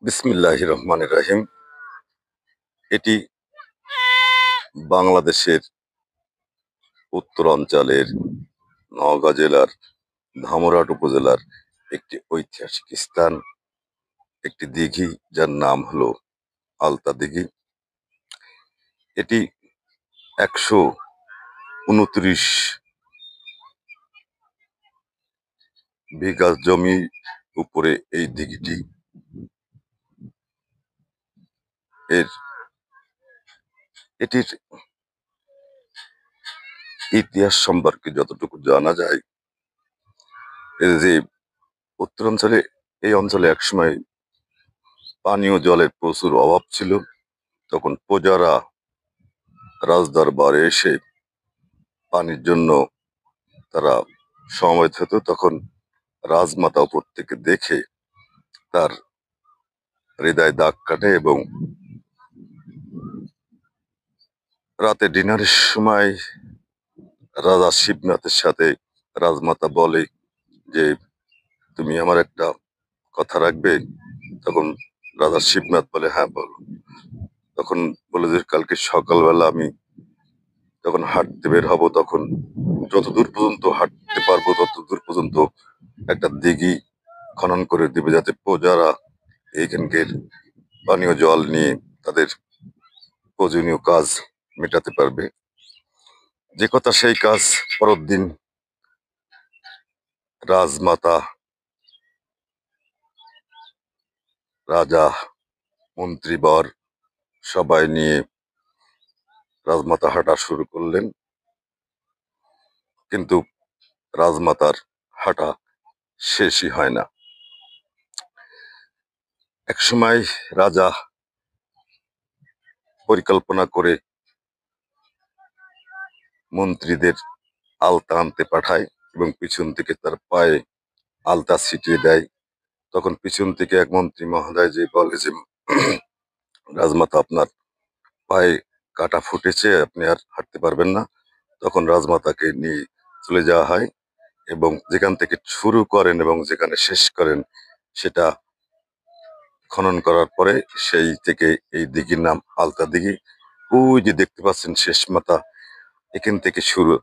বিসমিল্লাহির রহমানির রহিম। এটি বাংলাদেশের উত্তরাঞ্চলের নওগাঁ জেলার ধামরাট উপজেলার একটি ঐতিহাসিক স্থান, একটি দিঘি যার নাম হলো আলতা দিঘি। এটি ১২৯ বিঘা জমি উপরে এই দিঘিটি। এটির ইতিহাস সম্পর্কে যতটুকু জানা যায়, এই যে উত্তরাঞ্চলে এই অঞ্চলে একসময় পানীয় জলের প্রচুর অভাব ছিল। তখন প্রজারা রাজদরবারে এসে পানির জন্য তারা সমবেত হতো। তখন রাজমাতা উপর থেকে দেখে তার হৃদয় দাগ কাটে এবং রাতে ডিনারের সময় রাজা শিবনাথের সাথে রাজমাতা বলে যে, তুমি আমার একটা কথা রাখবে? তখন রাজা শিবনাথ বলে, হ্যাঁ বলো। তখন বলে যে, কালকে সকালবেলা আমি যখন হাঁটতে বের হব, তখন যতদূর পর্যন্ত হাঁটতে পারবো ততদূর পর্যন্ত একটা দিঘি খনন করে দিবে, যাতে প্রজারা এইখানকার পানীয় জল নিয়ে তাদের প্রয়োজনীয় কাজ মেটাতে পারবে। যে কথা সেই কাজ। পরের দিন রাজমাতা, রাজা, মন্ত্রীবর সবাই নিয়ে রাজমাতা হাঁটা শুরু করলেন। কিন্তু রাজমাতার হাঁটা শেষই হয় না। একসময় রাজা পরিকল্পনা করে মন্ত্রীদের আলতা আনতে পাঠায় এবং পিছন থেকে তার পায়ে আলতা ছিটিয়ে দেয়। তখন পিছন থেকে এক মন্ত্রী মহোদয় যে বলে যে, রাজমাতা আপনার পায়ে কাটা ফুটেছে, আপনি আর হাঁটতে পারবেন না। তখন রাজমাতাকে নিয়ে চলে যাওয়া হয় এবং যেখান থেকে শুরু করেন এবং যেখানে শেষ করেন সেটা খনন করার পরে সেই থেকে এই দিঘির নাম আলতা দিঘি। ওই যে দেখতে পাচ্ছেন শেষ মাথা, এখান থেকে শুরু।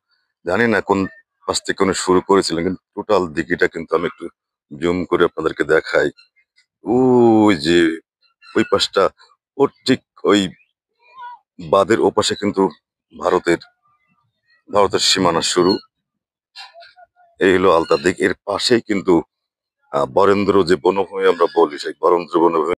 জানি না কোন পাশ থেকে উনি শুরু করেছিলেন, কিন্তু টোটাল দিঘিটা কিন্তু আমি একটু জুম করে আপনাদেরকে দেখাই। ওই যে ওই পাশটা, ওর ঠিক ওই বাঁধের ওপাশে কিন্তু ভারতের ভারতের সীমানা শুরু। এই হলো আলতা দিঘি। এর পাশেই কিন্তু বরেন্দ্র যে বনভূমি আমরা বলি, সেই বরেন্দ্র বনভূমি